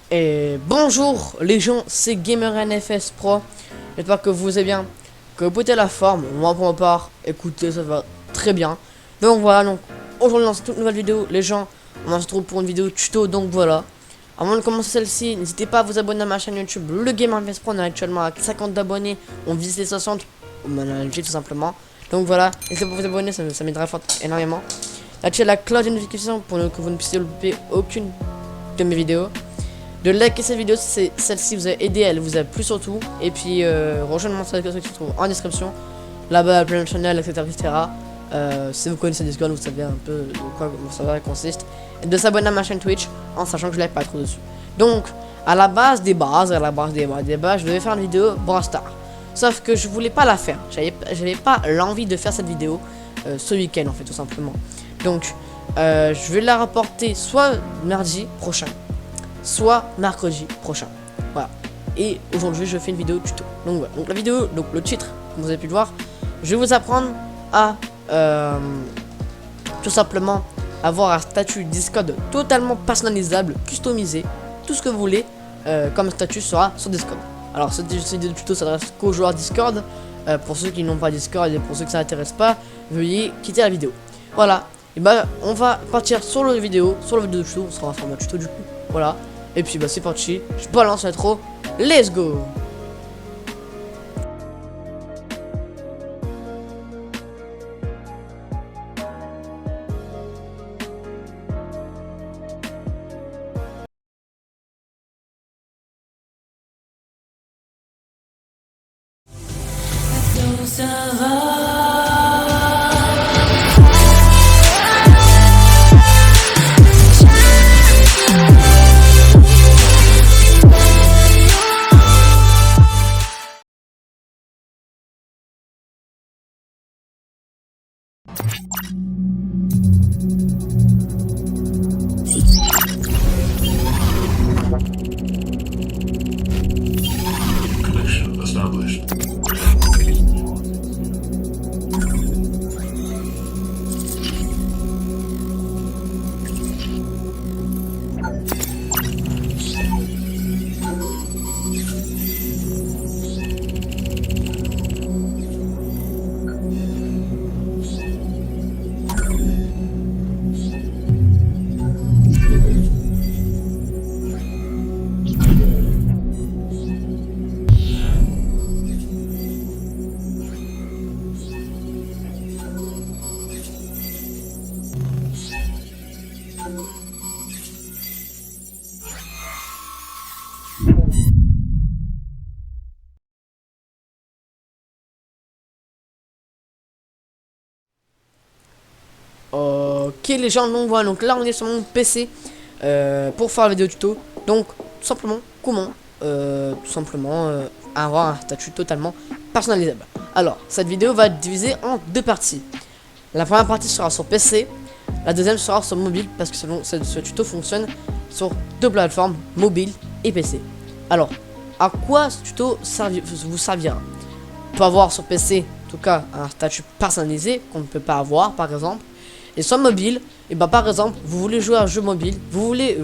Et bonjour les gens, c'est GamerNFS Pro. J'espère que vous allez bien, que vous êtes la forme. Moi pour ma part, écoutez, ça va très bien. Donc voilà, donc aujourd'hui dans cette toute nouvelle vidéo, les gens, on se retrouve pour une vidéo tuto. Donc voilà, avant de commencer celle-ci, n'hésitez pas à vous abonner à ma chaîne YouTube, le GamerNFS Pro. On est actuellement à 50 abonnés, on vise les 60, on a tout simplement. Donc voilà, n'hésitez pas à vous abonner, ça m'aiderait énormément. Activez la cloche de notification pour que vous ne puissiez louper aucune de mes vidéos. De liker cette vidéo si celle-ci vous a aidé, elle vous a plu surtout. Et puis rejoindre mon site qui se trouve en description. Là-bas, plein de channels, etc. Si vous connaissez Discord, vous savez un peu de quoi ça consiste. Et de s'abonner à ma chaîne Twitch en sachant que je l'ai pas trop dessus. Donc, à la base des bases, je devais faire une vidéo Brawl Stars. Sauf que je voulais pas la faire. J'avais pas l'envie de faire cette vidéo ce week-end en fait, tout simplement. Donc, je vais la rapporter soit mardi prochain, soit mercredi prochain. Voilà. Et aujourd'hui je fais une vidéo tuto. Donc voilà. Donc la vidéo, donc le titre, comme vous avez pu le voir, je vais vous apprendre à tout simplement avoir un statut Discord totalement personnalisable, customisé, tout ce que vous voulez comme statut sera sur Discord. Alors cette vidéo tuto s'adresse qu'aux joueurs Discord. Pour ceux qui n'ont pas Discord et pour ceux que ça n'intéresse pas, veuillez quitter la vidéo. Voilà. Et bah on va partir sur la vidéo tuto, on sera en format tuto du coup. Voilà. Et puis bah c'est parti, je balance l'intro, let's go. Ça va. Connection established. Ok les gens, donc voilà, donc là on est sur mon PC pour faire la vidéo tuto. Donc tout simplement comment avoir un statut totalement personnalisable. Alors cette vidéo va être divisée en deux parties. La première partie sera sur PC, la deuxième sera sur mobile parce que ce tuto fonctionne sur deux plateformes, mobile et PC. Alors à quoi ce tuto vous servira? On peut avoir sur PC en tout cas un statut personnalisé qu'on ne peut pas avoir par exemple. Et sur mobile, et bah par exemple, vous voulez jouer à un jeu mobile, vous voulez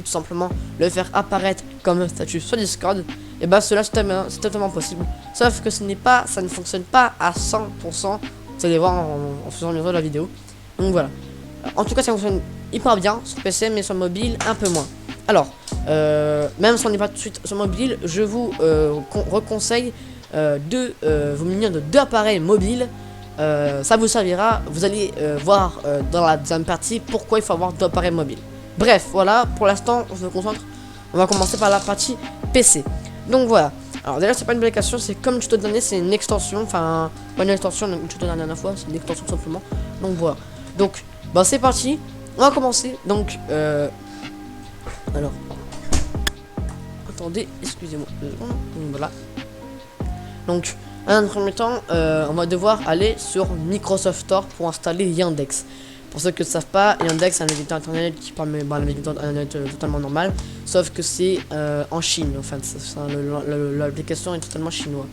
tout simplement le faire apparaître comme un statut sur Discord, et bah cela c'est totalement possible. Sauf que ça ne fonctionne pas à 100%. Vous allez voir en faisant le de la vidéo. Donc voilà. En tout cas, ça fonctionne hyper bien sur PC, mais sur mobile un peu moins. Alors, même si on n'est pas tout de suite sur mobile, je vous reconseille de vous munir de deux appareils mobiles. Ça vous servira, vous allez voir dans la deuxième partie pourquoi il faut avoir deux appareils mobiles. Bref, voilà, pour l'instant on se concentre, on va commencer par la partie PC. Donc voilà, alors déjà c'est pas une application, c'est comme tuto dernier, c'est une extension, enfin pas une extension, une tuto la dernière fois, c'est une extension tout simplement. Donc voilà, donc bah c'est parti, on va commencer. Donc alors, attendez, excusez-moi, voilà. Donc en premier temps, on va devoir aller sur Microsoft Store pour installer Yandex. Pour ceux qui ne savent pas, Yandex c'est un navigateur internet qui parle un navigateur internet totalement normal, sauf que c'est en Chine. Enfin, l'application est totalement chinoise.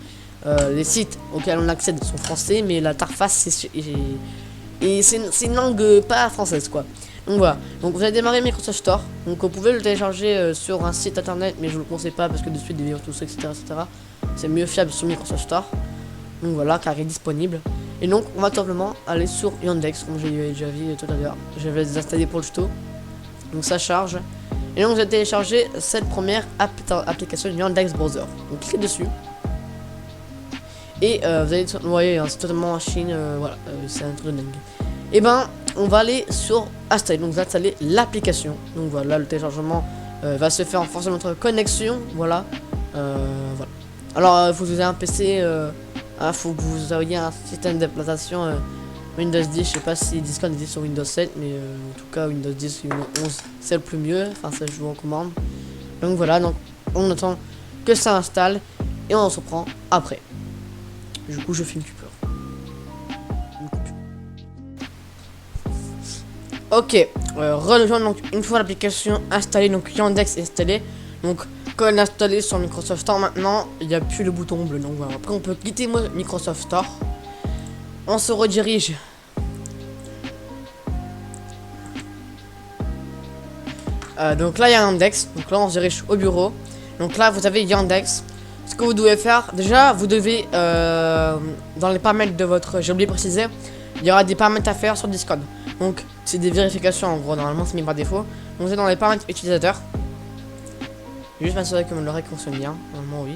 Les sites auxquels on accède sont français, mais l'interface c'est une langue pas française quoi. Donc voilà, donc vous allez démarrer Microsoft Store. Donc vous pouvez le télécharger sur un site internet, mais je vous le conseille pas parce que dessus des virus, tout ça, etc. C'est mieux fiable sur Microsoft Store. Donc voilà, car il est disponible. Et donc on va tout simplement aller sur Yandex, comme j'ai déjà vu tout à l'heure. Je vais les installer pour le tuto. Donc ça charge. Et donc vous allez télécharger cette première application Yandex Browser. Donc cliquez dessus. Et vous allez, vous voyez, hein, c'est totalement en Chine, voilà, c'est un truc de dingue. Et ben, on va aller sur installer, donc vous installez l'application. Donc voilà, le téléchargement va se faire en fonction de notre connexion, voilà. Voilà. Alors, il faut que vous ayez un PC, faut que vous ayez un système d'exploitation Windows 10, je sais pas si Discord est sur Windows 7, mais en tout cas Windows 10 ou Windows 11, c'est le plus mieux, enfin ça je vous recommande. Donc voilà, donc on attend que ça installe et on se reprend après. Du coup, je filme, tu peux. Ok, rejoindre donc une fois l'application installée, donc Yandex installé. Donc, quand elle est installée sur Microsoft Store, maintenant il n'y a plus le bouton bleu. Donc voilà, après on peut quitter Microsoft Store. On se redirige. Donc là, il y a Yandex. Donc là, on se dirige au bureau. Donc là, vous avez Yandex. Ce que vous devez faire, déjà, vous devez, dans les paramètres de votre, j'ai oublié de préciser, il y aura des paramètres à faire sur Discord. Donc, c'est des vérifications en gros, normalement, c'est mis par défaut. Donc, c'est dans les paramètres utilisateurs. Juste m'assurer que l'oreille fonctionne bien, normalement, oui.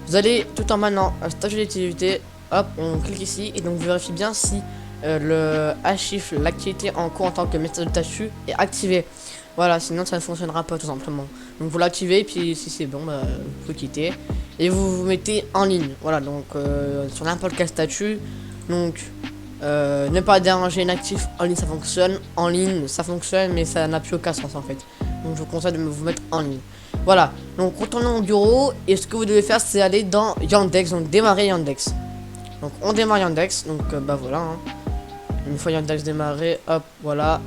Vous allez tout en bas dans stage d'activité, hop, on clique ici, et donc vous vérifiez bien si le archive, l'activité en cours en tant que message de statut est activé. Voilà, sinon ça ne fonctionnera pas tout simplement. Donc vous l'activez, puis si c'est bon, bah, vous pouvez quitter. Et vous vous mettez en ligne. Voilà, donc sur n'importe quel statut. Donc ne pas déranger inactif en ligne, ça fonctionne. En ligne, ça fonctionne, mais ça n'a plus aucun sens en fait. Donc je vous conseille de vous mettre en ligne. Voilà, donc retournons au bureau. Et ce que vous devez faire, c'est aller dans Yandex. Donc démarrer Yandex. Donc on démarre Yandex. Donc bah voilà. Hein. Une fois Yandex démarré, hop, voilà.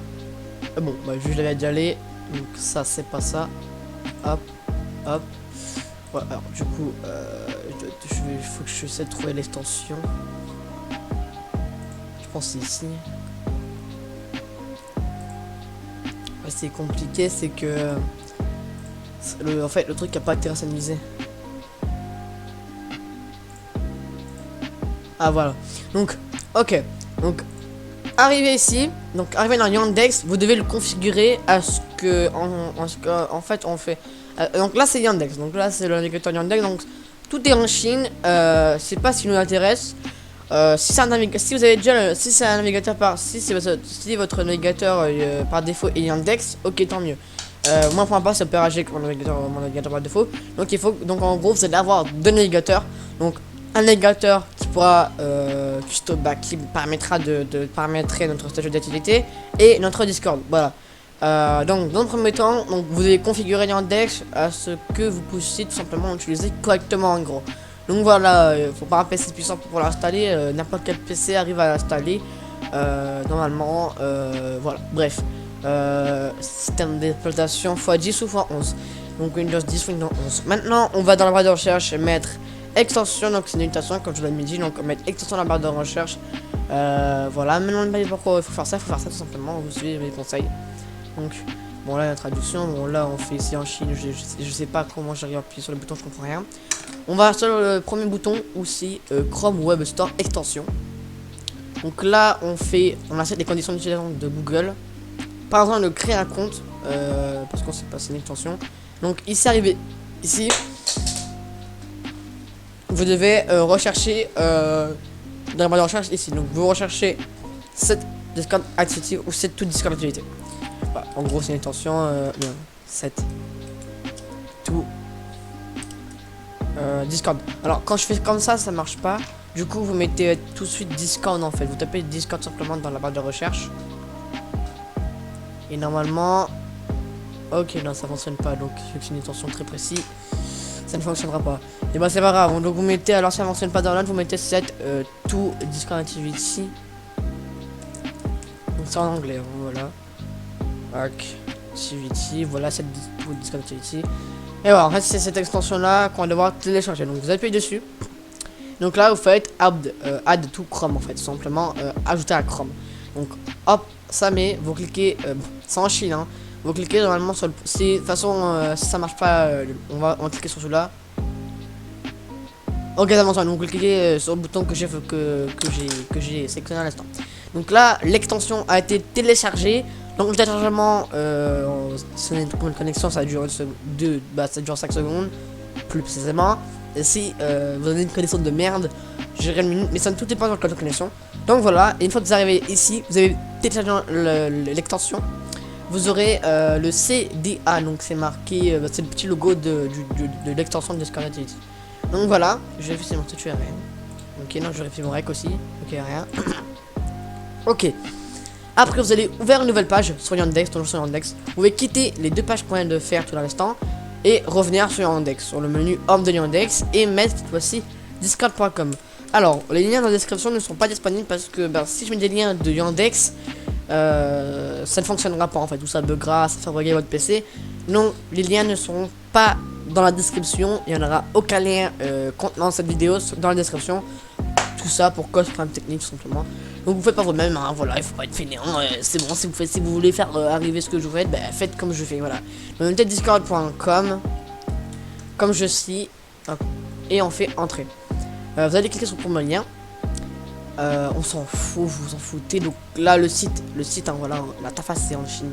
Bon, bah je l'avais déjà allé. Donc ça, c'est pas ça. Hop, hop. Ouais, alors du coup, il faut que je essaie de trouver l'extension. Je pense que c'est ici. Ouais, c'est compliqué, c'est que en fait, le truc n'a pas été rationalisé. Ah voilà. Donc, ok. Donc, arrivé ici, donc arrivé dans Yandex, vous devez le configurer à ce que, en fait, on fait. Donc là, c'est Yandex. Donc là, c'est le navigateur Yandex. Donc tout est en Chine. C'est pas ce qui nous intéresse. Si c'est un navigateur, si vous avez déjà, si c'est un navigateur si votre navigateur par défaut est Yandex, ok, tant mieux. Moi, pour ma part, c'est Opera G mon navigateur par défaut. Donc il faut, donc en gros, vous allez avoir deux navigateurs. Donc un navigateur qui pourra qui permettra de paramétrer notre statut d'activité et notre Discord. Voilà. Donc dans le premier temps, donc vous allez configurer Yandex à ce que vous puissiez tout simplement l'utiliser correctement en gros. Donc voilà, faut pas un PC puissant pour l'installer, n'importe quel PC arrive à l'installer normalement. Voilà, bref. Système d'exploitation x10 ou x11. Donc Windows 10, Windows 11. Maintenant, on va dans la barre de recherche mettre extension, donc c'est une invitation comme je l'ai dit, donc on va mettre extension dans la barre de recherche. Voilà, maintenant pourquoi il faut faire ça, tout simplement, vous suivez les conseils. Donc, bon là la traduction, bon là on fait ici en Chine, je sais pas comment j'arrive à appuyer sur le bouton, je comprends rien. On va sur le premier bouton aussi, Chrome Web Store extension. Donc là on accepte les conditions d'utilisation de Google. Par exemple de créer un compte, parce qu'on sait pas c'est une extension. Donc ici arrivé, ici vous devez rechercher dans la barre de recherche ici. Donc vous recherchez cette Discord Activity ou cette toute Discord Activity. Voilà, en gros c'est une extension cette tout Discord. Alors quand je fais comme ça marche pas. Du coup vous mettez tout de suite Discord en fait. Vous tapez Discord simplement dans la barre de recherche. Et normalement, ok non ça fonctionne pas. Donc c'est une extension très précise. Ça ne fonctionnera pas. Et bah c'est pas grave. Donc vous mettez, alors ça ne fonctionne pas dans l'autre, vous mettez cette tout Discord Activity. Donc c'est en anglais, hein, voilà. Activity, voilà cette tout Discord Activity. Et voilà, en fait c'est cette extension là qu'on va devoir télécharger. Donc vous appuyez dessus. Donc là vous faites add to Chrome en fait, tout simplement ajouter à Chrome. Donc hop, ça met, vous cliquez, c'est en Chine, hein, vous cliquez normalement sur le, si de toute façon si ça marche pas, on va cliquer sur celui-là. Ok, ça marche, donc vous cliquez sur le bouton que j'ai sélectionné à l'instant. Donc là, l'extension a été téléchargée. Donc le téléchargement, c'est une connexion, ça dure ça dure 5 secondes, plus précisément. Et si vous avez une connexion de merde, j'irai une minute, mais ça ne tout dépend de votre connexion. Donc voilà, et une fois que vous arrivez ici, vous avez téléchargé l'extension. Vous aurez le CDA, donc c'est marqué, c'est le petit logo de l'extension de Discord Activity. Donc voilà, je vérifie si mon statut est rien. Ok, non, je vérifie mon rec aussi. Ok, rien. Ok. Après, vous allez ouvrir une nouvelle page sur Yandex, toujours sur Yandex. Vous pouvez quitter les deux pages qu'on vient de faire tout l'instant et revenir sur Yandex, sur le menu Home de Yandex et mettre cette fois-ci discord.com. Alors, les liens dans la description ne sont pas disponibles parce que si je mets des liens de Yandex, ça ne fonctionnera pas en fait, ou ça buggera, ça fera bugger votre PC. Non, les liens ne seront pas dans la description, il n'y en aura aucun lien contenant cette vidéo dans la description. Tout ça pour cause problème technique tout simplement. Donc vous faites pas vous-même, hein, voilà, il faut pas être fainéant, c'est bon, si vous voulez faire arriver ce que je vous fais, faites comme je fais, voilà. Donc mettez discord.com, comme je suis, hop, et on fait entrer. Vous allez cliquer sur le premier lien. On s'en fout, vous vous en foutez. Donc là le site hein, voilà, l'interface c'est en Chine,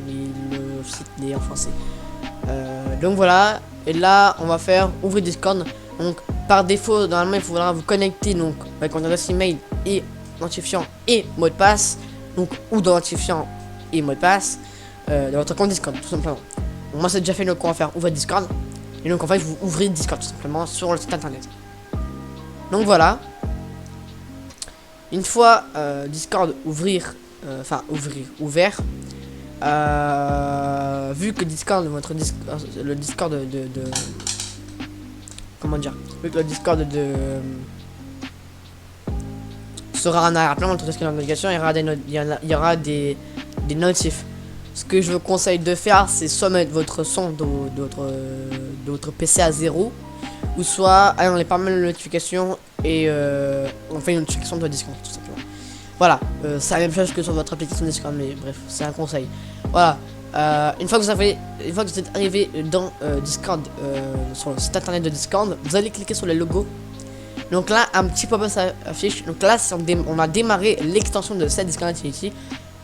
le site est en français. Donc voilà, et là on va faire ouvrir Discord. Donc par défaut normalement il faudra vous connecter donc avec votre adresse email et identifiant et mot de passe, donc ou d'identifiant et mot de passe de votre compte Discord tout simplement. Donc, moi c'est déjà fait, donc on va faire ouvrir Discord, et donc en fait vous ouvrez Discord tout simplement sur le site internet. Donc voilà, une fois Discord ouvert, vu que Discord, le Discord comment dire, vu que le Discord sera en arrière-plan, votre disque de navigation, il y aura des notifs. Ce que je vous conseille de faire, c'est soit mettre votre son de votre PC à 0, ou soit aller dans les paramètres de notification et on fait une notification de Discord tout simplement. Voilà, c'est la même chose que sur votre application Discord, mais bref, c'est un conseil. Voilà, une fois que vous êtes arrivé dans Discord, sur le site internet de Discord, vous allez cliquer sur le logo. Donc là, un petit pop-up s'affiche. Donc là, on a démarré l'extension de cette Discord Activity,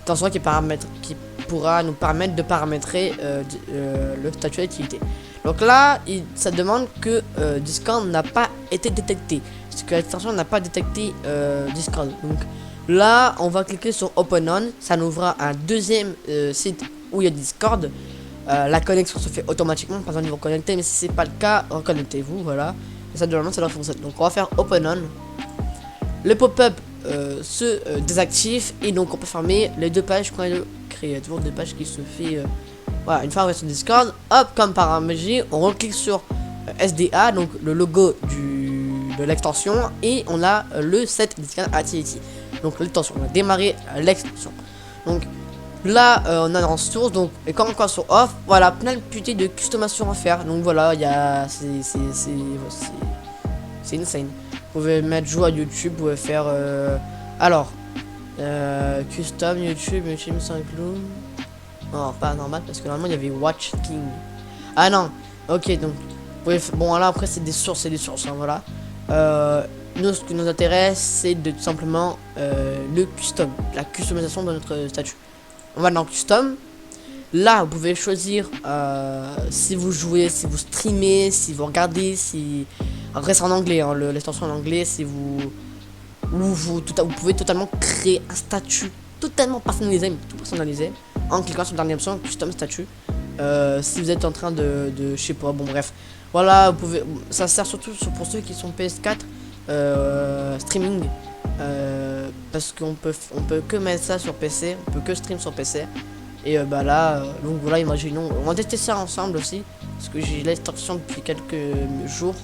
extension qui pourra nous permettre de paramétrer le statut d'activité. Donc là, ça demande que Discord n'a pas été détecté, parce que l'extension n'a pas détecté Discord. Donc là, on va cliquer sur Open On, ça nous ouvrira un deuxième site où il y a Discord. La connexion se fait automatiquement, par exemple, vous vous connectez, mais si c'est pas le cas, reconnectez-vous, voilà. Et ça, normalement, ça doit fonctionner. Donc on va faire Open On. Le pop-up se désactive, et donc on peut fermer les deux pages qu'on a créées. Il y a toujours deux pages qui se fait. Voilà, une fois on est sur Discord, hop, comme par magie, on reclique sur SDA, donc le logo de l'extension, et on a le set Discord Activity. Donc l'extension, on va démarrer l'extension. Donc là, on a en source, donc et quand on va sur off, voilà, plein de putains de customisation à faire. Donc voilà, il y a, c'est insane. Vous pouvez mettre jouer à YouTube, vous pouvez faire, custom YouTube sans clown. Non, pas normal, parce que normalement il y avait Watch King. Ah non, ok, donc bon, là après c'est des sources, hein, voilà. Nous, ce qui nous intéresse, c'est de tout simplement le custom, la customisation de notre statut. On va dans custom. Là, vous pouvez choisir si vous jouez, si vous streamez, si vous regardez, si reste en anglais, hein, l'extension en anglais, si vous vous pouvez totalement créer un statut totalement personnalisé, mais tout personnalisé, en cliquant sur la dernière option custom statut. Si vous êtes en train de je sais pas, bon bref, voilà, vous pouvez, ça sert surtout pour ceux qui sont PS4 streaming, parce qu'on peut que mettre ça sur PC, on peut que stream sur PC. Et là, donc voilà, imaginons, on va tester ça ensemble aussi, parce que j'ai l'extension depuis quelques jours,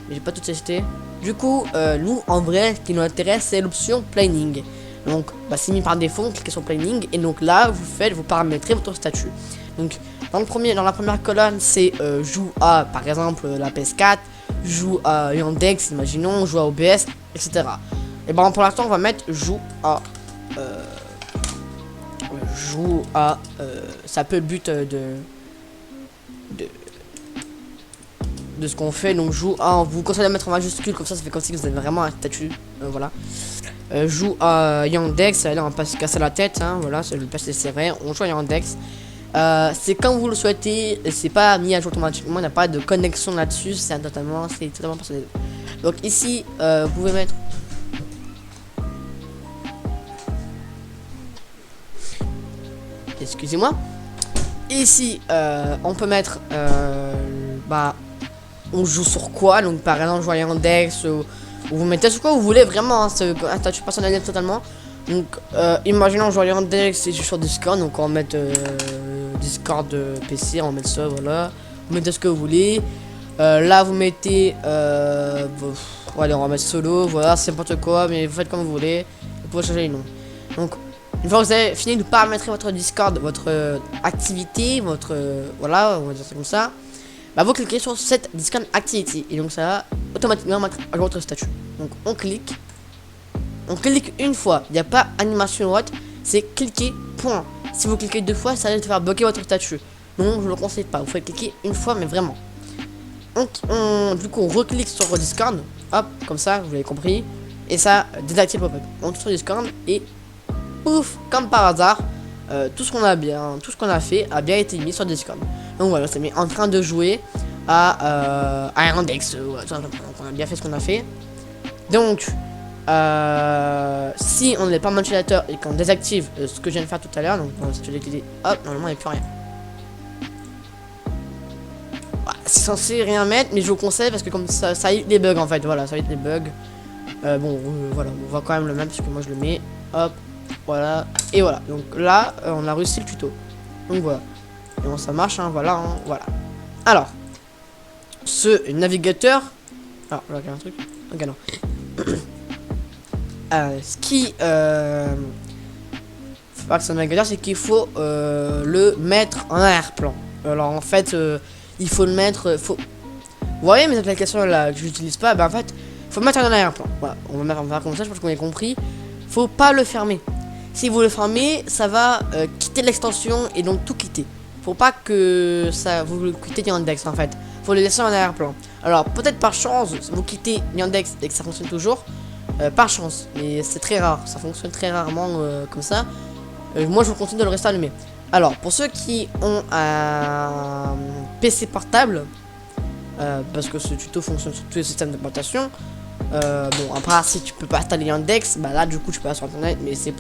mais j'ai pas tout testé. Du coup, nous, en vrai, ce qui nous intéresse, c'est l'option planning. Donc, c'est mis par défaut, cliquez sur planning, et donc là, vous paramétrez votre statut. Donc, dans la première colonne, c'est joue à, par exemple, la PS4, joue à Yandex, imaginons, joue à OBS, etc. Et pour l'instant, on va mettre joue à joue à... c'est un peu le but de ce qu'on fait. Donc joue à... On vous conseille de mettre en majuscule, comme ça fait comme si vous avez vraiment un statut. Voilà. Joue à Yandex, là on va pas se casser la tête, hein, voilà, c'est le PC, c'est vrai, on joue à Yandex. C'est quand vous le souhaitez, c'est pas mis à jour automatiquement, il n'y a pas de connexion là-dessus, c'est totalement personnalisé. Donc ici, vous pouvez mettre... Excusez-moi. Ici, on peut mettre... bah, on joue sur quoi, donc par exemple, jouer à Yandex, ou vous mettez sur quoi vous voulez, vraiment, hein, c'est un statut personnalisé totalement. Donc, imaginons on joue à Yandex et je suis sur Discord, donc on va mettre Discord PC, on va mettre ça, voilà. Vous mettez ce que vous voulez. Là, vous mettez... allez, on va mettre solo, voilà, c'est n'importe quoi, mais vous faites comme vous voulez. Vous pouvez changer les noms. Donc, une fois que vous avez fini de paramétrer votre Discord, votre activité, votre... voilà, on va dire ça comme ça. Bah, vous cliquez sur cette Discord Activity. Et donc, ça va automatiquement mettre à jour votre statut. Donc, on clique. On clique une fois. Il n'y a pas animation ou autre. C'est cliquer, point. Si vous cliquez 2 fois, ça va faire bloquer votre statut. Donc, je ne le conseille pas. Vous pouvez cliquer une fois, mais vraiment. Du coup, on reclique sur Discord. Hop, comme ça, vous l'avez compris. Et ça désactive le pop-up. On clique sur Discord et pouf, comme par hasard, tout ce qu'on a fait a bien été mis sur Discord. Donc voilà, c'est mis en train de jouer à Yandex. On a bien fait ce qu'on a fait. Donc, si on n'est pas manipulateur et qu'on désactive ce que je viens de faire tout à l'heure, donc si tu l'as hop, normalement il n'y a plus rien. C'est censé rien mettre, mais je vous conseille parce que comme ça évite les bugs en fait. Voilà, ça évite les bugs. Voilà, on va quand même le mettre parce que moi je le mets. Hop, voilà, et voilà. Donc là, on a réussi le tuto. Donc voilà. Et bon, ça marche, hein, voilà, hein, voilà. Alors, ce navigateur. Alors, là, il y a un truc. Ok, non. Ce qui. Faut pas que ce navigateur, c'est qu'il faut le mettre en arrière-plan. Alors, en fait, il faut le mettre. Vous voyez mes applications là que j'utilise pas, ben en fait, faut le mettre en arrière-plan. Voilà, on va faire comme ça, je pense qu'on a compris. Faut pas le fermer. Si vous le fermez, ça va quitter l'extension et donc tout quitter. Faut pas que ça vous le quittez Yandex en fait. Faut le laisser en arrière-plan. Alors peut-être par chance, vous quittez Yandex et que ça fonctionne toujours. Par chance, mais c'est très rare. Ça fonctionne très rarement comme ça. Moi je vous conseille de le rester allumé. Alors pour ceux qui ont un PC portable, parce que ce tuto fonctionne sur tous les systèmes d'exploitation. Bon, après si tu peux pas installer Yandex, bah là du coup tu peux aller sur internet, mais c'est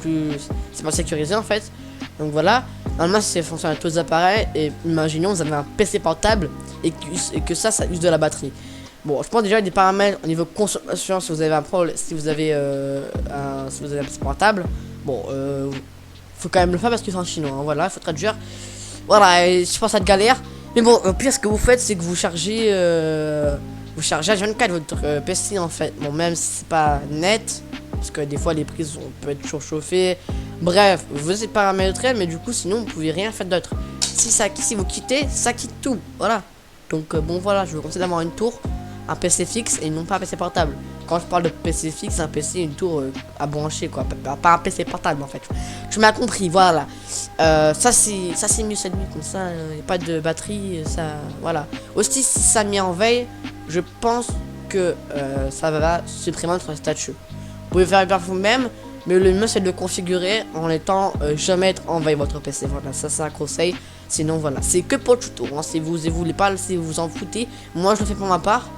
pas sécurisé en fait. Donc voilà, normalement ça fonctionne avec tous les appareils. Et imaginons vous avez un PC portable et que ça use de la batterie. Bon, je pense déjà des paramètres au niveau consommation. Si vous avez un problème, si vous avez un PC portable, bon, faut quand même le faire parce que c'est en chinois, hein, voilà, il faut traduire. Voilà, et je pense à de galère. Mais bon, au pire ce que vous faites c'est que vous chargez H24 votre PC en fait. Bon, même si c'est pas net, parce que des fois les prises peuvent être surchauffées. Bref, vous êtes paramétré, mais du coup sinon vous pouvez rien faire d'autre. Si vous quittez, ça quitte tout. Voilà. Donc bon voilà, je vous conseille d'avoir une tour, un PC fixe et non pas un PC portable. Quand je parle de PC fixe, un PC, une tour à brancher quoi, pas un PC portable en fait. Tu m'as compris, voilà. Ça c'est mieux cette nuit comme ça, il n'y a pas de batterie, ça voilà. Aussi si ça met en veille, je pense que ça va supprimer notre statut. Vous pouvez faire vous-même, mais le mieux c'est de le configurer en étant jamais être en veille votre PC. Voilà, ça c'est un conseil. Sinon voilà, c'est que pour le tuto. Hein. Si vous voulez pas, si vous en foutez, moi je le fais pour ma part.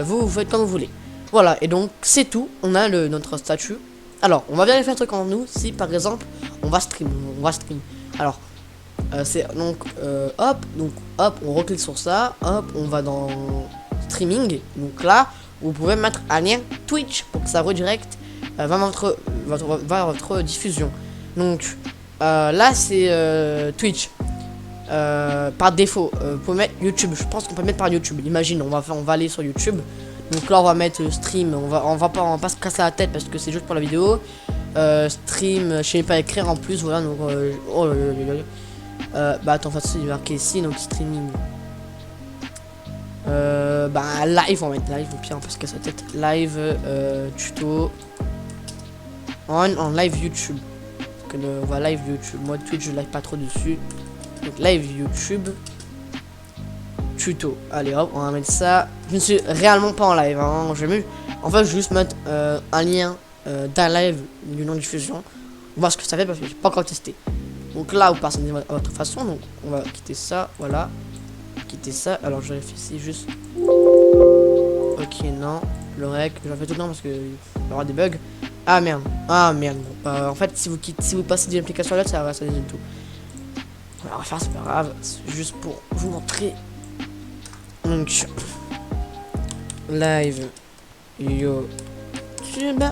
Vous faites comme vous voulez. Voilà, et donc c'est tout. On a notre statut. Alors, on va vérifier un truc en nous. Si par exemple, on va stream. Alors, c'est donc hop, on reclique sur ça. Hop, on va dans streaming. Donc là, vous pouvez mettre un lien Twitch pour que ça redirecte vers votre diffusion. Donc là, c'est Twitch. Par défaut, vous pouvez mettre YouTube. Je pense qu'on peut mettre par YouTube. Imagine, on va aller sur YouTube. Donc là, on va mettre stream. On va pas se casser la tête parce que c'est juste pour la vidéo. Stream, je sais pas écrire en plus. Voilà. Donc, bah attends, en fait, c'est marqué ici. Donc streaming. Bah live, on va mettre live. Au pire, on peut se casser la tête. Live tuto en live YouTube. on va live YouTube. Moi Twitch je live pas trop dessus. Donc live YouTube. Tuto. Allez hop, on va mettre ça. Je ne suis réellement pas en live. Hein. En fait, je vais juste mettre un lien d'un live du nom de diffusion. On va voir ce que ça fait parce que j'ai pas encore testé. Donc là, vous passez à votre façon. Donc on va quitter ça. Voilà. Quitter ça. Alors je réfléchis juste. Ok, non. Le rec. J'en fais tout le temps parce que il va y aura des bugs. Ah merde. Ah merde. Bon, en fait, si vous passez d'une application à l'autre, ça désigne tout. On va faire, c'est pas grave. C'est juste pour vous montrer. Donc, live YouTube.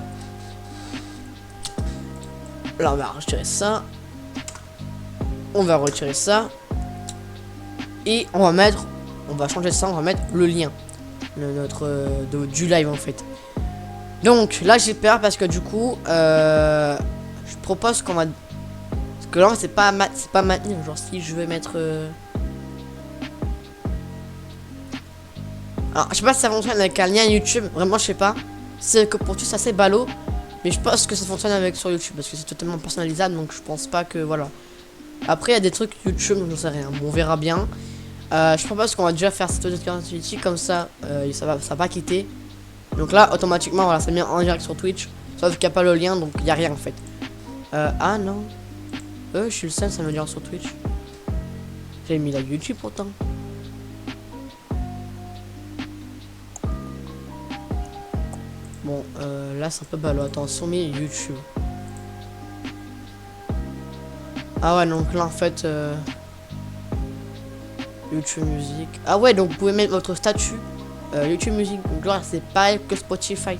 Là, on va retirer ça. On va retirer ça. Et on va changer ça. On va mettre le lien du live en fait. Donc là, j'ai peur parce que du coup, je propose qu'on va. Parce que là, c'est pas maintenir. Genre, si je veux mettre. Alors, je sais pas si ça fonctionne avec un lien YouTube, vraiment je sais pas. C'est que pour tout c'est assez ballot, mais je pense que ça fonctionne avec sur YouTube parce que c'est totalement personnalisable, donc je pense pas que voilà. Après il y a des trucs YouTube, donc j'en sais rien, bon, on verra bien. Je propose qu'on va déjà faire cette activity comme ça, ça va pas quitter. Donc là automatiquement voilà, c'est mis en direct sur Twitch, sauf qu'il n'y a pas le lien, donc il n'y a rien en fait. Ah non, je suis le seul, ça me dit sur Twitch. J'ai mis la YouTube pourtant. Bon, là c'est un peu ballot. Attention, mais YouTube. Ah ouais, donc là en fait, YouTube Music. Ah ouais, donc vous pouvez mettre votre statut YouTube Music. Donc là c'est pareil que Spotify.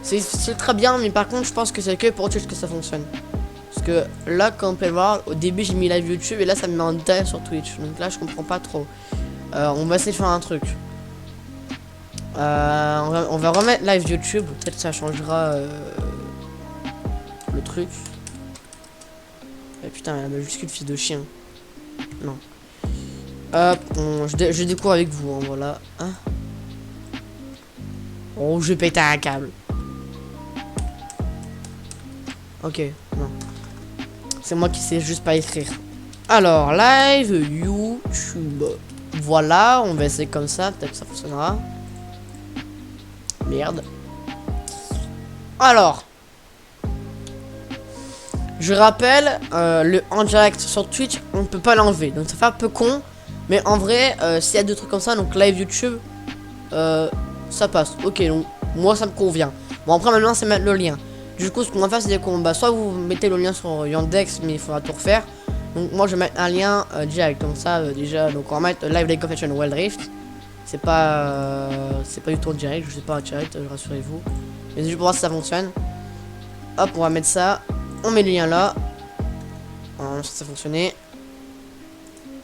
C'est très bien, mais par contre je pense que c'est que pour Twitch que ça fonctionne. Parce que là, comme on peut le voir, au début j'ai mis live YouTube et là ça me met en direct sur Twitch. Donc là je comprends pas trop. On va essayer de faire un truc. On va remettre live YouTube, peut-être ça changera le truc. Et putain, elle a majuscule fils de chien. Non. Hop, je découvre avec vous, hein, voilà. Hein, oh, je vais péter un câble. Ok, non. C'est moi qui sais juste pas écrire. Alors, live YouTube. Voilà, on va essayer comme ça, peut-être que ça fonctionnera. Merde. Alors, je rappelle, le en direct sur Twitch, on ne peut pas l'enlever. Donc ça fait un peu con. Mais en vrai, s'il y a deux trucs comme ça, donc live YouTube, ça passe. Ok, donc moi ça me convient. Bon, après maintenant c'est mettre le lien. Du coup, ce qu'on va faire, c'est qu'on soit vous mettez le lien sur Yandex, mais il faudra tout refaire. Donc moi je vais mettre un lien direct comme ça déjà. Donc on va mettre Live League of Legends Wild Rift. C'est pas du tout en direct, je sais pas en direct, rassurez-vous. Mais juste pour voir si ça fonctionne. Hop, on va mettre ça. On met le lien là. Ça a fonctionné.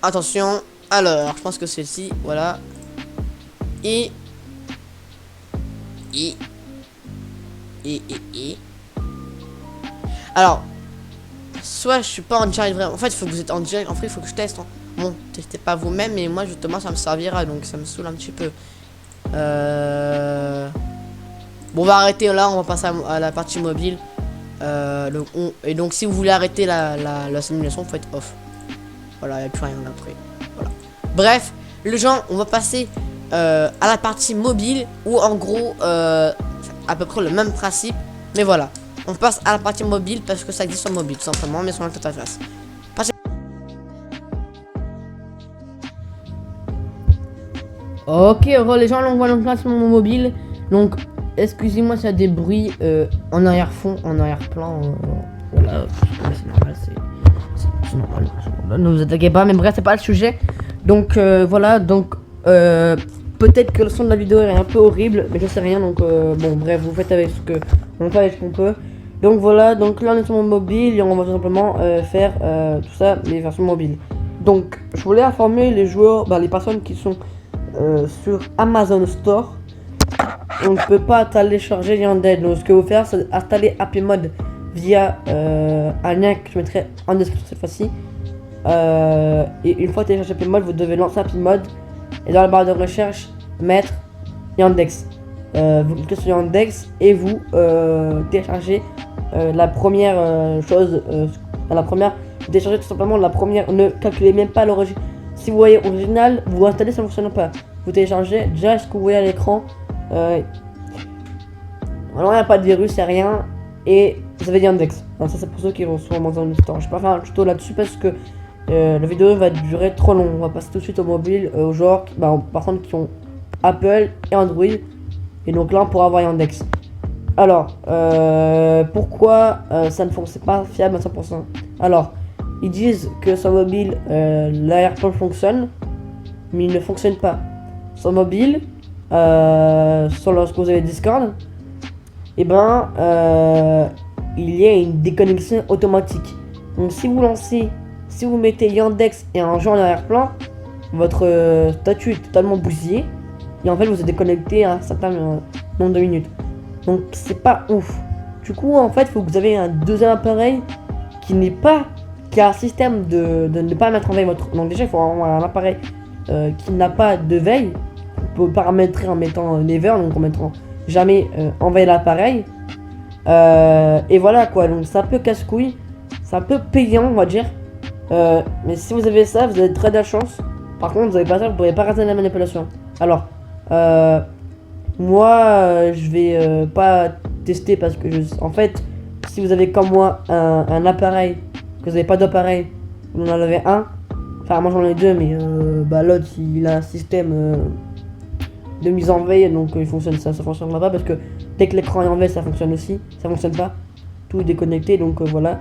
Attention. Alors, je pense que c'est ci, voilà. Et. Alors. Soit je suis pas en direct vraiment. En fait, il faut que vous êtes en direct. En fait, il faut que je teste. Hein. Bon, testez pas vous-même, mais moi justement ça me servira, donc ça me saoule un petit peu. Bon, on va arrêter là, on va passer à la partie mobile. Et donc si vous voulez arrêter la simulation, faut être off. Voilà, il n'y a plus rien après. Voilà. Bref, les gens, on va passer à la partie mobile où en gros à peu près le même principe, mais voilà. On passe à la partie mobile parce que ça existe sur mobile tout simplement, mais sur l'interface. Ok, les gens, on voit donc là sur mon mobile. Donc, excusez-moi s'il y a des bruits en arrière-fond, en arrière-plan. Voilà, c'est normal, c'est normal. Ne vous attaquez pas, mais bref, c'est pas le sujet. Donc, voilà, donc, peut-être que le son de la vidéo est un peu horrible, mais je sais rien. Donc, bon, bref, vous faites avec on fait avec ce qu'on peut. Donc, voilà, donc là, on est sur mon mobile et on va tout simplement faire tout ça, les versions mobiles. Donc, je voulais informer les joueurs, les personnes qui sont sur Amazon Store. On ne peut pas télécharger Yandex. Donc ce que vous faire, c'est installer Happy Mode via un lien que je mettrai en description cette fois-ci. Et une fois téléchargé Happy Mode, vous devez lancer Happy Mode et dans la barre de recherche mettre Yandex. Vous cliquez sur Yandex et vous téléchargez la première chose, la première, téléchargez tout simplement la première, ne calculez même pas l'origine. Si vous voyez original, vous installez, ça ne fonctionne pas. Vous téléchargez, déjà ce que vous voyez à l'écran, alors il n'y a pas de virus, il n'y a rien, et vous avez Yandex. Alors ça c'est pour ceux qui vont sûrement dans une histoire. Je vais pas faire un tuto là-dessus parce que la vidéo va durer trop long. On va passer tout de suite au mobile, aux gens, par contre qui ont Apple et Android, et donc là on pourra avoir Yandex. Alors, pourquoi ça ne fonctionne pas fiable à 100%? Alors, ils disent que sur mobile, l'AirPlay fonctionne, mais il ne fonctionne pas. Sur mobile, lorsque vous avez Discord, et il y a une déconnexion automatique. Donc si vous si vous mettez Yandex et un jeu en arrière-plan, votre statut est totalement bousillé, et en fait vous êtes déconnecté à un certain nombre de minutes. Donc c'est pas ouf. Du coup en fait il faut que vous avez un deuxième appareil qui a un système de ne pas mettre en veille votre. Donc déjà il faut avoir un appareil qui n'a pas de veille. On peut paramétrer en mettant never, donc en mettant jamais en veille l'appareil. Et voilà quoi, donc c'est un peu casse-couille, c'est un peu payant on va dire. Mais si vous avez ça, vous avez très de la chance. Par contre vous avez pas ça, vous pourrez pas rater la manipulation. Alors moi, je vais pas tester parce que en fait, si vous avez comme moi un appareil, que vous n'avez pas d'appareil, vous en avez un. Enfin, moi j'en ai deux, mais l'autre il a un système de mise en veille, donc il fonctionne ça fonctionnera pas parce que dès que l'écran est en veille, ça fonctionne aussi, ça fonctionne pas, tout est déconnecté, donc voilà.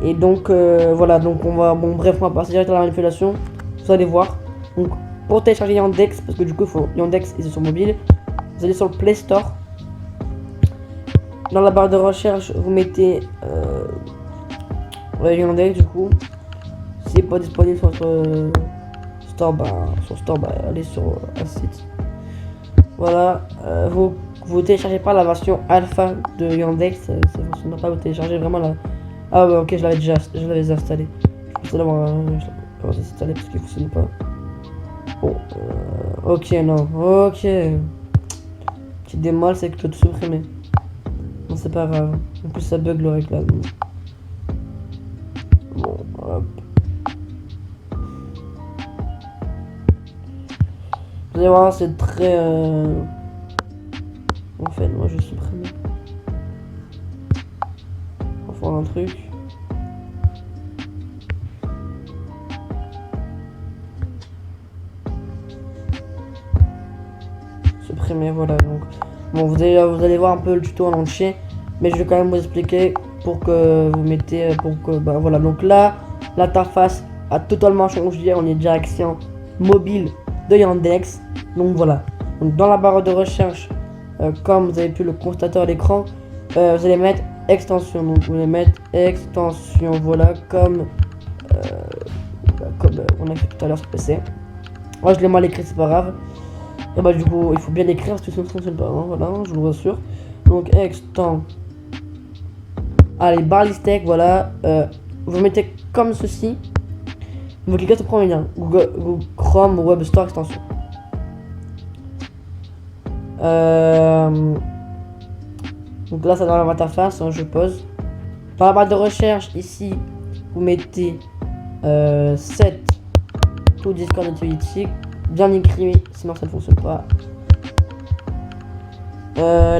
Et donc voilà, donc on va, bref, on va passer direct à la manipulation. Vous allez voir. Donc pour télécharger Yandex, parce que du coup il faut Yandex et c'est sur mobile, vous allez sur le Play Store. Dans la barre de recherche, vous mettez Yandex du coup. Si c'est pas disponible sur Store, allez sur un site. Voilà, vous téléchargez pas la version alpha de Yandex, ça fonctionne pas, vous téléchargez vraiment la. Ah ouais, ok, je l'avais installé. Je vais l'avoir installé parce qu'il fonctionne pas. Bon, ok, non, ok. Petit démal, c'est que je dois tout supprimer. Non, c'est pas grave. En plus, ça bug le réclame. Bon, hop. Vous allez voir, c'est très. En fait, moi, je vais supprimer. On va faire un truc. Supprimer, voilà. Donc, bon, vous allez voir un peu le tuto en entier, mais je vais quand même vous expliquer pour que vous mettez, voilà. Donc là, l'interface a totalement changé. On est direction mobile de Yandex. Donc voilà. Donc dans la barre de recherche, comme vous avez pu le constater à l'écran, vous allez mettre extension. Donc vous allez mettre extension, voilà, comme on a fait tout à l'heure sur PC. Moi je l'ai mal écrit, c'est pas grave. Et du coup il faut bien écrire parce que sinon ça fonctionne pas, hein, voilà, je vous rassure. Donc extend. Allez, barre listec, voilà. Vous mettez comme ceci. Vous cliquez sur le premier lien, Google Chrome Web Store extension. Donc là ça dans l'interface, hein, je pose. Dans la barre de recherche ici, vous mettez set to Discord Utility, bien écrit, sinon ça ne fonctionne pas.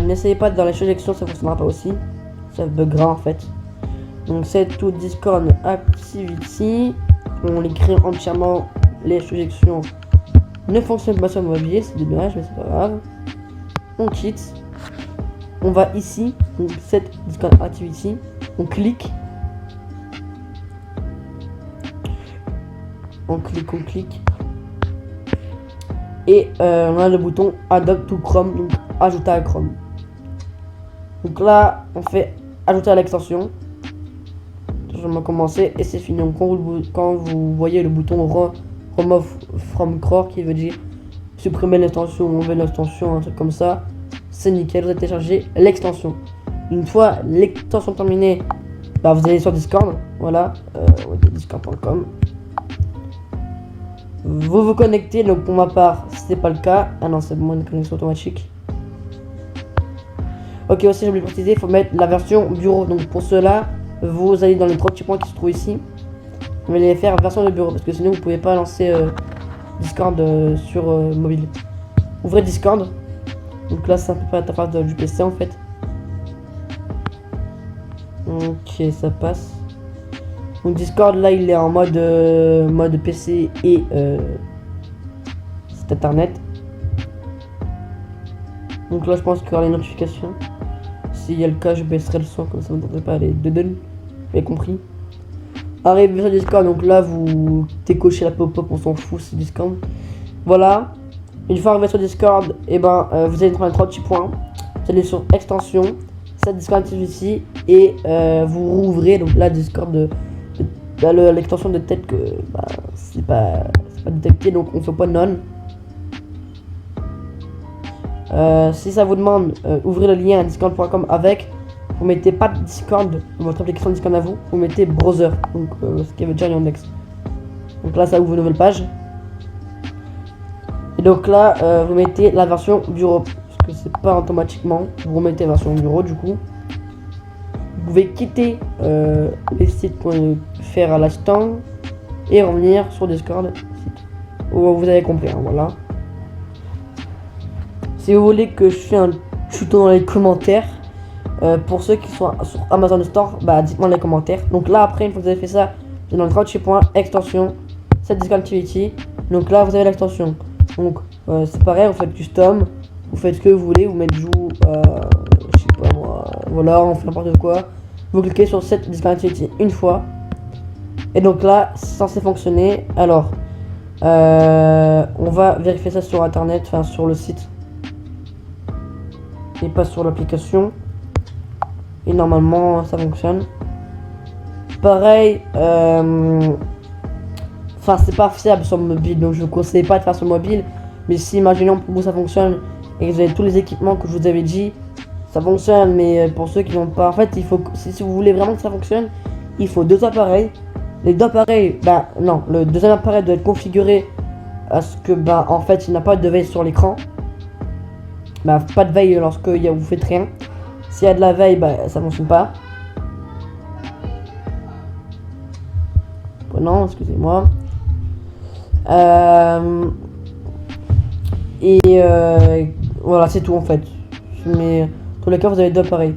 N'essayez pas dans les sélections, ça ne fonctionnera pas aussi, ça buggera en fait. Donc set to Discord Activity, on écrit entièrement, les sélections ne fonctionnent pas sur le mobile, c'est dommage mais c'est pas grave. On quitte, on va ici, donc set Discord Activity, on clique, et on a le bouton Add to Chrome, donc ajouter à Chrome. Donc là on fait ajouter à l'extension. Je vais commencer et c'est fini. Donc quand vous voyez le bouton Remove from Chrome qui veut dire supprimer l'extension ou enlever l'extension, un truc comme ça, c'est nickel, vous avez téléchargé l'extension. Une fois l'extension terminée, vous allez sur Discord, voilà, discord.com. Vous vous connectez, donc pour ma part, c'est pas le cas. Ah non, c'est bon, une connexion automatique. Ok, aussi j'ai oublié de préciser, il faut mettre la version bureau. Donc pour cela, vous allez dans les 3 petits points qui se trouvent ici. Vous allez faire version de bureau parce que sinon vous pouvez pas lancer Discord sur mobile. Ouvrez Discord. Donc là c'est un peu pas l'interface du PC en fait. Ok, ça passe. Donc Discord là il est en mode PC et c'est internet. Donc là je pense qu'il y aura les notifications. S'il y a le cas je baisserai le son comme ça vous n'entendez pas les deux donnes. Vous avez compris. Arrivez sur Discord, donc là vous décochez la pop-up, on s'en fout, c'est Discord. Voilà. Une fois arrivé sur Discord, et vous allez prendre les 3 petits points. Vous allez sur extension, set Discord Activity et vous rouvrez donc là Discord l'extension de tête que c'est pas détecté donc on fait pas none. Si ça vous demande ouvrez le lien discord.com avec, vous mettez pas de Discord, votre application Discord à vous, vous mettez browser, donc ce qui veut dire Yandex. Donc là ça ouvre une nouvelle page. Et donc là vous mettez la version bureau, parce que c'est pas automatiquement, vous mettez la version bureau du coup. Vous pouvez quitter les sites pour faire à l'instant et revenir sur Discord. Vous avez compris, hein, voilà. Si vous voulez que je fasse un tuto dans les commentaires, pour ceux qui sont sur Amazon Store, dites-moi dans les commentaires. Donc là après, une fois que vous avez fait ça, vous allez dans le 38 points, extension, set Discord Activity. Donc là vous avez l'extension. Donc c'est pareil, vous faites custom, vous faites ce que vous voulez, vous mettez joue, je sais pas moi, voilà, on fait n'importe quoi. Vous cliquez sur set Discord Activity une fois. Et donc là, c'est censé fonctionner. Alors, on va vérifier ça sur internet, enfin sur le site. Et pas sur l'application. Et normalement ça fonctionne. Pareil, enfin c'est pas fiable sur mobile, donc je vous conseille pas de faire sur mobile. Mais si imaginons pour vous ça fonctionne et que vous avez tous les équipements que je vous avais dit, ça fonctionne. Mais pour ceux qui n'ont pas, en fait il faut, si vous voulez vraiment que ça fonctionne, il faut 2 appareils. Les 2 appareils, non, le deuxième appareil doit être configuré à ce que en fait il n'a pas de veille sur l'écran. Pas de veille lorsque vous faites rien. S'il y a de la veille, ça fonctionne pas. Non, excusez-moi. Voilà, c'est tout en fait. Mais dans tous les cas, vous avez 2 appareils.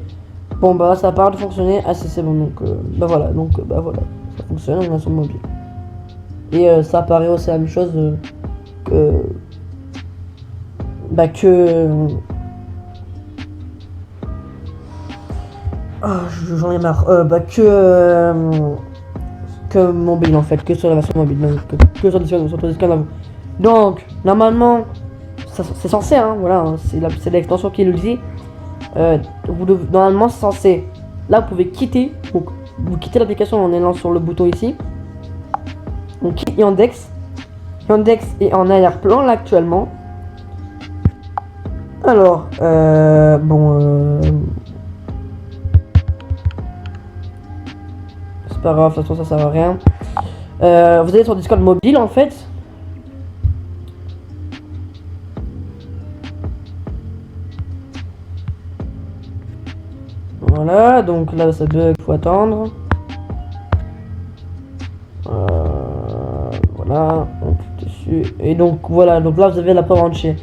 Bon, ça a pas l'air de fonctionner. Ah, c'est bon. Donc, voilà. Donc, voilà. Ça fonctionne, on a sur le mobile. Et ça apparaît aussi la même chose j'en ai marre. Que mobile en fait, que sur la version mobile, donc que sur Discord à vous. Donc normalement, c'est censé, hein, voilà, hein, c'est l'extension qui nous dit. Normalement c'est censé. Là vous pouvez quitter, donc vous quittez l'application en allant sur le bouton ici. Donc Yandex est en arrière-plan là actuellement. Alors c'est pas grave, de toute façon ça sert à rien. Vous allez sur Discord mobile en fait. Voilà, donc là ça bug, faut attendre. Voilà, on clique dessus. Et donc voilà, donc là vous avez la preuve entière.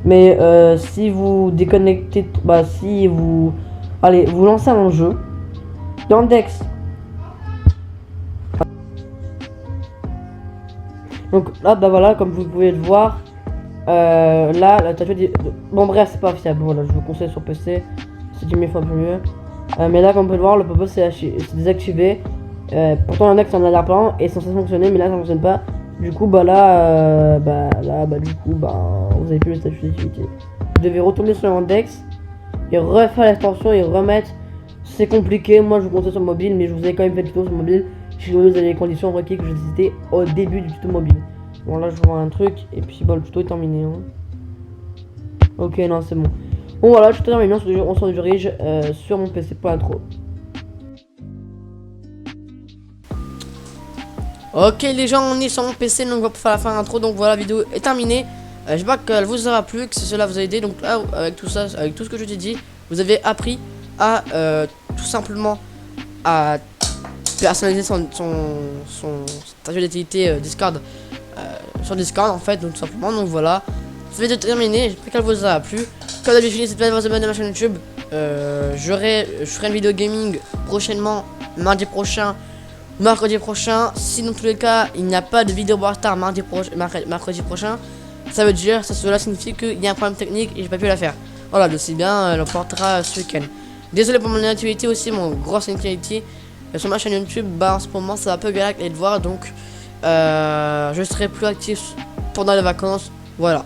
Mais si vous déconnectez, si vous vous lancez un jeu, Yandex. Donc là, voilà, comme vous pouvez le voir, là, la statue dit... Bon bref, c'est pas fiable, voilà, je vous conseille sur PC, c'est 10 000 fois plus mieux. Mais là, comme vous pouvez le voir, le pop-up c'est désactivé. Pourtant, Yandex est en arrière-plan et c'est censé fonctionner, mais là, ça fonctionne pas. Du coup, vous avez plus le statut d'activité. Vous devez retourner sur Yandex et refaire l'extension et remettre. C'est compliqué, moi je vous conseille sur mobile, mais je vous ai quand même fait le tuto sur mobile. Je vous ai les conditions requises que je citais au début du tuto mobile. Bon là je vois un truc et puis le tuto est terminé. Hein. Ok, non c'est bon. Bon voilà, le tuto est terminé, on se dirige sur mon PC pour l'intro. Ok les gens, on est sur mon PC, donc on va faire la fin de l'intro. Donc voilà, la vidéo est terminée. J'espère qu'elle vous aura plu, que cela vous a aidé. Donc là, avec tout ça, avec tout ce que je t'ai dit, vous avez appris à tout simplement à personnaliser son statut d'activité Discord sur Discord en fait, donc tout simplement. Donc voilà, cette vidéo est terminée, j'espère qu'elle vous a plu. Comme d'habitude, n'hésitez pas à vous abonner à ma chaîne YouTube. Je ferai une vidéo gaming prochainement, mardi prochain, mercredi prochain. Si dans tous les cas il n'y a pas de vidéo Brawl mercredi prochain, ça veut dire, cela signifie qu'il y a un problème technique et j'ai pas pu la faire. Voilà, de si bien l'emportera ce week-end. Désolé pour mon inactivité aussi, mon grosse inactivité sur ma chaîne YouTube. Bah en ce moment ça va un peu galère les devoirs, donc je serai plus actif pendant les vacances. Voilà.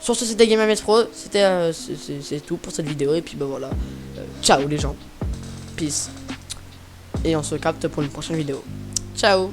Sur ce, c'était Gamer Pro. C'était c'est tout pour cette vidéo. Et puis bah voilà. Ciao les gens. Peace. Et on se capte pour une prochaine vidéo. Ciao.